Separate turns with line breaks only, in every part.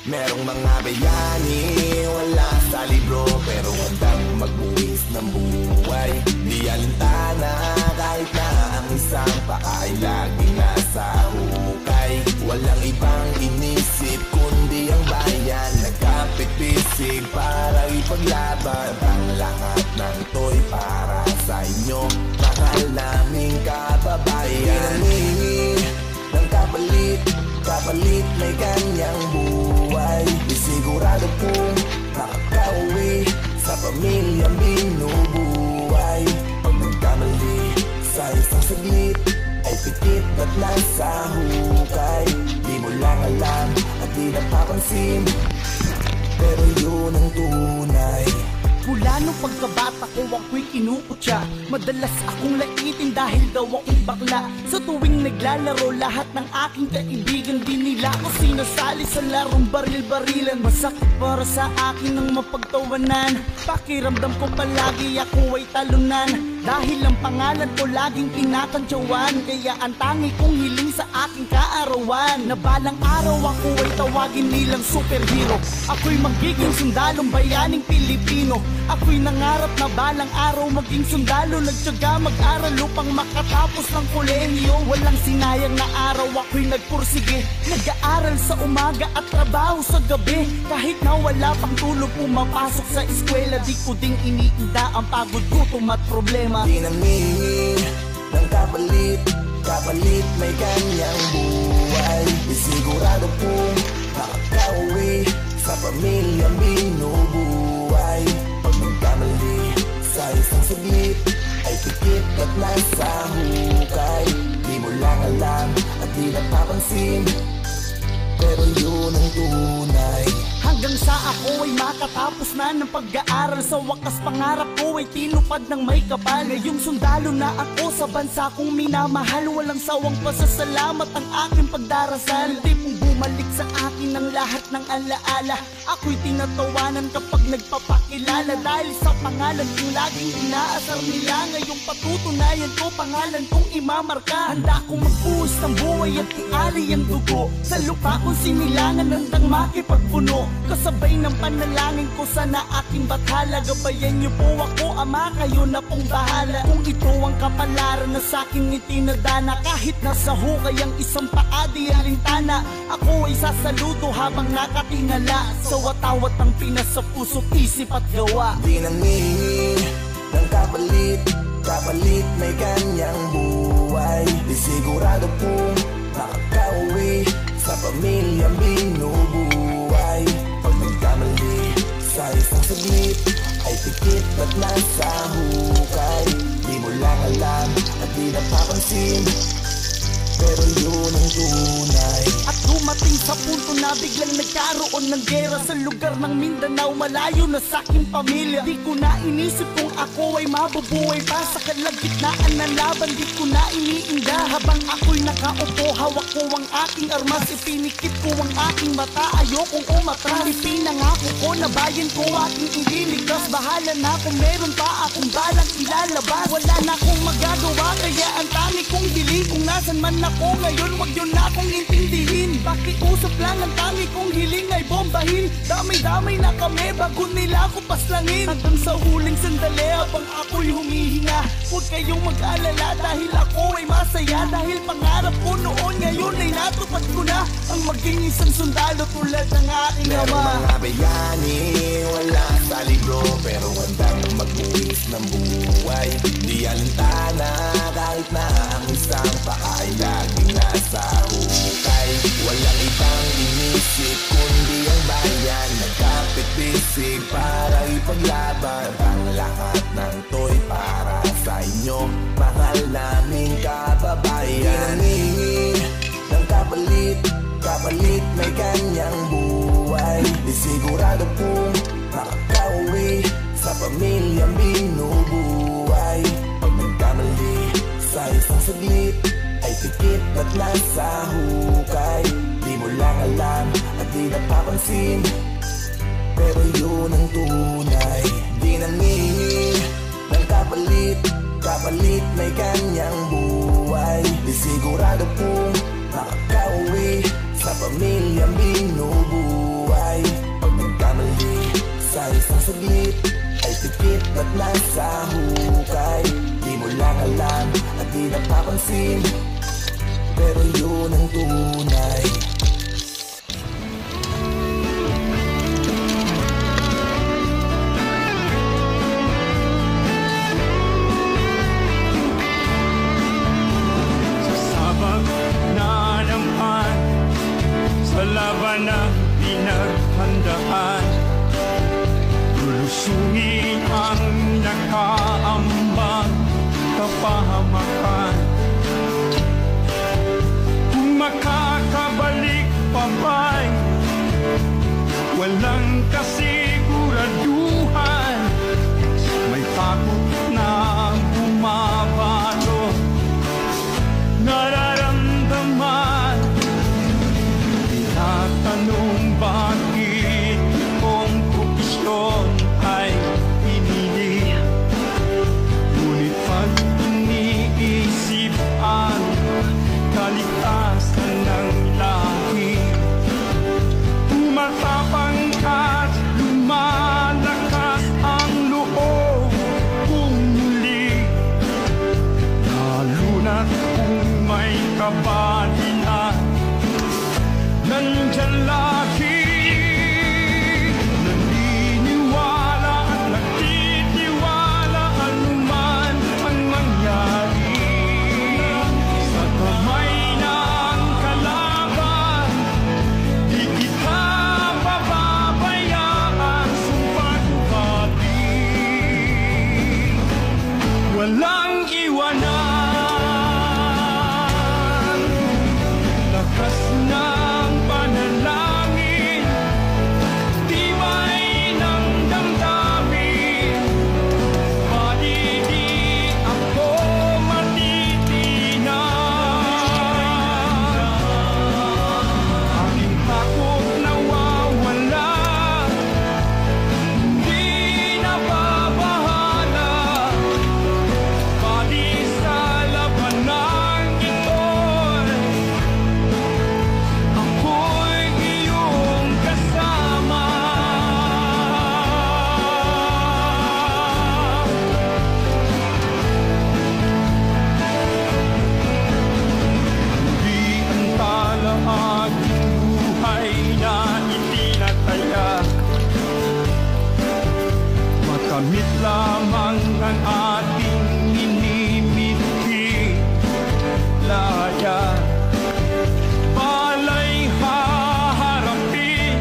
Merong mga bayani, wala sa libro, pero handang magbuwis ng buhay. Di alintana kahit na ang isang paa ay laging nasa hukay. Walang ibang inisip kundi ang bayan, nagkapit-bisig para ipaglaban. Ang lahat ng to'y para sa inyo, mahal naming kababayan. Hinihingi ng kapalit, kapalit may kanyang buhay. Di sigurado kung makakauwi sa pamilyang binubuhay. Pag nagkamali sa isang saglit ay pikit at nasa hukay. Di mo lang alam at di napapansin, pero yun ang tunay.
Mula nung pagkabata ko ako'y kinukutya, madalas akong laitin dahil daw akong bakla. Sa tuwing naglalaro lahat ng aking kaibigan, di nila ako sinasali sa larong baril-barilan. Masakit para sa akin ang mapagtawanan, pakiramdam ko palagi ako ay talunan. Dahil ang pangalan ko laging tinatantyawan, kaya ang tangi kong hiling sa aking kaarawan, na balang araw ako ay tawagin nilang superhero. Ako'y magiging sundalong bayaning Pilipino. Ako'y nangarap na balang araw maging sundalo, nagtyaga mag-aral upang makatapos ng kolehiyo. Walang sinayang na araw ako'y nagpursige, nag-aaral sa umaga at trabaho sa gabi. Kahit na wala pang tulog pumapasok sa eskwela, di ko ding iniinda ang pagod, gutom at problema.
Di namingi ng kapalit, kapalit may kanyang buhay. Di sigurado kung makakauwi sa pamilyang binubuhay. Pag nagkamali sa isang saglit ay pikit at nasa hukay. Di mo lang alam at di napapansin, pero yun ang tunay.
Hanggang sa ako ay makatapos na ng pag-aaral, sa wakas pangarap ko ay tinupad ng may kapal. Ngayong sundalo na ako sa bansa kong minamahal, walang sawang pasasalamat ang aking pagdarasal. Di pong bumalik sa akin ang lahat ng alaala, ako'y tinatawanan kapag nagpapakilala. Dahil sa pangalan kong laging inaasar nila, ngayong patutunayan ko pangalan kong imamarka. Handa kong magbuhos ng buhay at iali ang dugo sa lupa kong sinilangan, handang makipagpuno. Kasabay ng panalangin ko sana aking bathala, gabayan niyo po ako ama, kayo na pong bahala. Kung ito ang kapalaran na sa'king itinadana, kahit nasa hukay ang isang paa di alintana, ako ay sasaludo habang nakatingala sa watawat ang pinasa puso't isip at gawa.
Di namingi ng kapalit, kapalit may kanyang buhay. Di sigurado kung makakauwi sa pamilyang binubuhay. Pag nagkamali sa isang saglit ay pikit at nasa hukay. Di mo lang alam at di napapansin, pero yun ang tunay.
At dumating sa punto na biglang nagkaroon ng gera sa lugar ng Mindanao, malayo na sa aking pamilya. Di ko na inisip kung ako ay mabubuhay pa sa kalagitnaan ng laban. Di ko na iniinda habang ako'y nakaupo, hawak ko ang aking armas, ipinikit ko ang aking mata, ayokong umatras. Ipinangako ko na bayan ko aking ililigtas, bahala na kung meron pa akong balang ilalabas. Wala na akong magagawa kaya ang tangi kong hiling, kung nasan man ako ngayon wag yun na akong intindihin. Pakiusap lang ang tangi kong hiling ay bombahin. Damay-damay na kami bago nila ako paslangin. Hanggang sa huling sandali habang ako'y humihinga, huwag kayong mag-alala dahil ako ay masaya. Dahil pangarap ko noon ngayon ay natupad ko na, ang maging isang sundalo tulad ng aking ama.
Merong mga bayani, wala sa libro, pero handang magbuwis ng buhay. Di alintana kahit na ang isang paa ay laging nasa hukay. Walang ibang inisip kundi ang bayan, nagkapit-bisig para ipaglaban. Ang lahat ng to'y para sa inyo, mahal naming kababayan. Hinihingi ng kapalit, kapalit may kanyang buhay. Di sigurado kung makakauwi sa pamilyang binubuhay. Pag nagkamali sa isang saglit ay pikit at nasa hukay. Di mo lang alam at di napapansin, pero yun ang tunay. Di naningi ng kapalit, kapalit may kanyang buhay. Di sigurado kung makakauwi sa pamilyang binubuhay. isang saglit ay tipit at nasa hukay. Di mo lang alam at di napapansin, pero yun ang tunay.
Sasabak na naman sa laban na pinaghandaan, lulusungin ang nakaambang kapahamakan. Kung makakabalik pa ba'y walang kasiguraduhan, may takot na bumabalo, nararamdaman. Tinatanong bakit itong profesyon ay pinili, ngunit pag iniisip ang kaligtasan ng lahi, tumatapang at lumalakas ang loob kung muli, lalo na't kung may kabalinan. Nandyan lagi, naniniwala at nagtitiwala anuman ang mangyari. Sa kamay ng kalaban, di kita pababayaan, sumpag-bati. Walang iwanan, lakas ng panalangin, tibay ng damdamin, pati di ako matitinag. Aking takot nawawala, hindi nababahala, pati sa labanang ito'y ako'y iyong kasama. Di ang talaag buhay na itinataya, makamit lamang ang ating inimiti. Laya pala'y haharapin,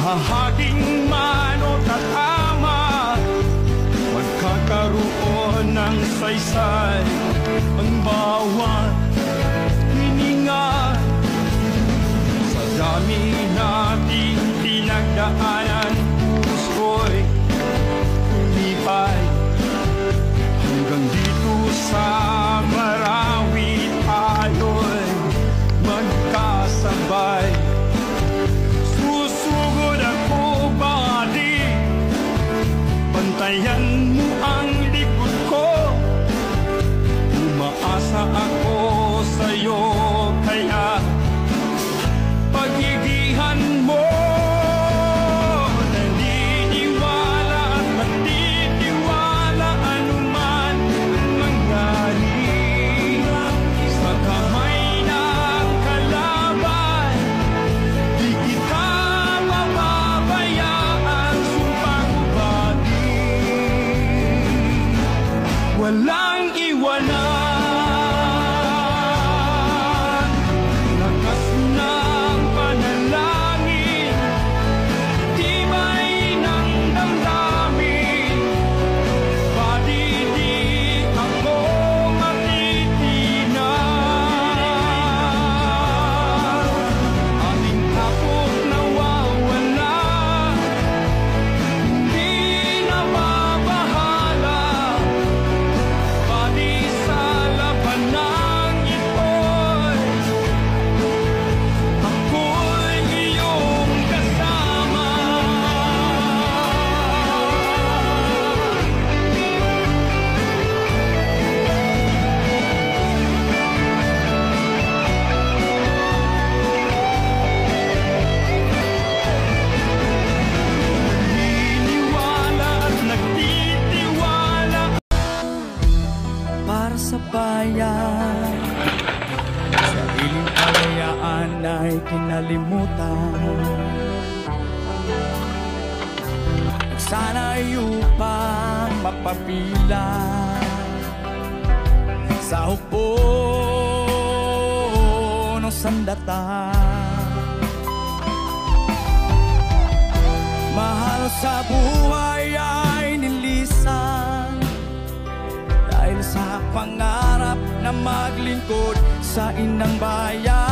hahaging man o tatama, magkakaroon ng saysay ang bawat hininga. Sa dami nating pinagdaanan, puso'y lumipay hanggang dito sa Marawi, tayo'y magkasabay. Susugod ako bali, bantayan mo ang likod ko, umaasa ako sa'yo, kaya pagigihan mo. Naniniwala at matitiwala anuman ang mangyari. Sa kamay ng kalaban, di kita mababayaan, sumpang-bati. kalimutan. Sana'y upang mapapila sa hukbo ng sandata. Mahal sa buhay ay nilisan dahil sa pangarap na maglingkod sa inang bayan.